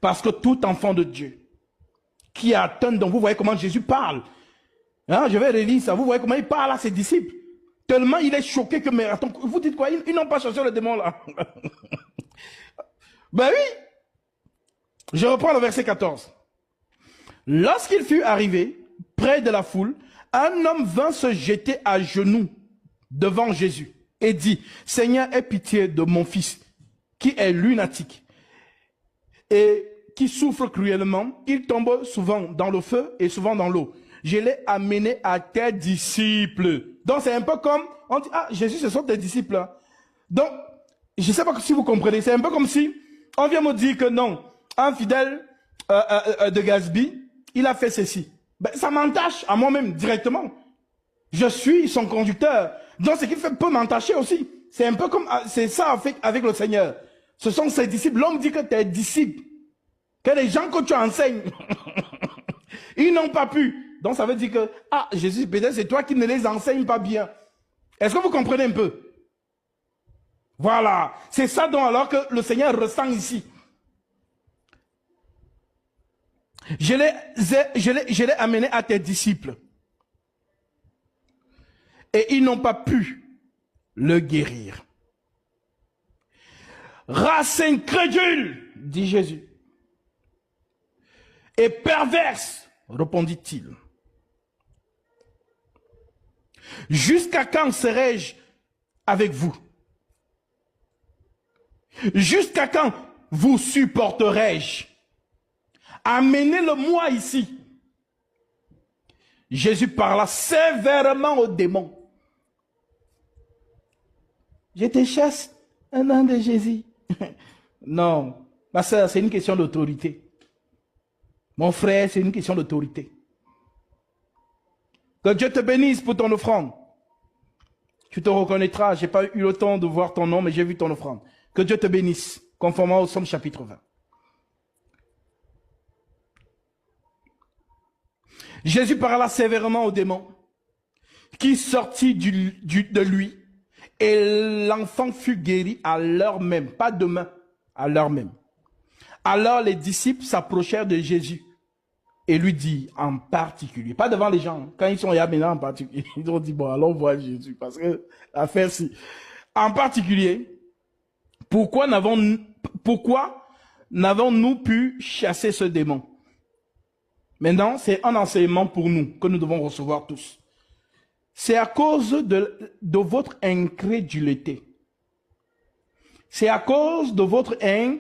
Parce que tout enfant de Dieu qui a atteint, donc vous voyez comment Jésus parle. Hein, je vais relire ça. Vous voyez comment il parle à ses disciples. Tellement il est choqué que, mais attends, vous dites quoi? Ils n'ont pas chassé le démon là. Ben oui. Je reprends le verset 14. Lorsqu'il fut arrivé près de la foule, un homme vint se jeter à genoux devant Jésus et dit, Seigneur, aie pitié de mon fils qui est lunatique et qui souffre cruellement. Il tombe souvent dans le feu et souvent dans l'eau. Je l'ai amené à tes disciples. Donc c'est un peu comme, on dit, ah, Jésus, ce sont tes disciples là. Donc, je ne sais pas si vous comprenez, c'est un peu comme si on vient me dire que non, un fidèle de Gatsby, il a fait ceci. Ben, ça m'entache à moi-même directement. Je suis son conducteur. Donc ce qu'il fait peut m'entacher aussi. C'est un peu comme, c'est ça avec le Seigneur. Ce sont ses disciples. L'homme dit que tes disciples, que les gens que tu enseignes, ils n'ont pas pu. Donc ça veut dire que, ah, Jésus, peut-être c'est toi qui ne les enseignes pas bien. Est-ce que vous comprenez un peu? Voilà. C'est ça donc alors que le Seigneur ressent ici. Je l'ai amené à tes disciples. Et ils n'ont pas pu le guérir. Race incrédule, dit Jésus. Et perverse, répondit-il. Jusqu'à quand serai-je avec vous? Jusqu'à quand vous supporterai-je? Amenez-le-moi ici. Jésus parla sévèrement au démon. Je te chasse au nom de Jésus. Non, ma soeur, c'est une question d'autorité. Mon frère, c'est une question d'autorité. Que Dieu te bénisse pour ton offrande. Tu te reconnaîtras, je n'ai pas eu le temps de voir ton nom, mais j'ai vu ton offrande. Que Dieu te bénisse, conformément au Somme chapitre 20. Jésus parla sévèrement au démon, qui sortit de lui, et l'enfant fut guéri à l'heure même, pas demain, à l'heure même. Alors les disciples s'approchèrent de Jésus et lui dit en particulier, pas devant les gens, quand ils sont là maintenant en particulier, ils ont dit bon allons voir Jésus, parce que l'affaire si. En particulier, pourquoi n'avons-nous pu chasser ce démon? Maintenant, c'est un enseignement pour nous que nous devons recevoir tous. C'est à cause de votre incrédulité. C'est à cause de votre incrédulité.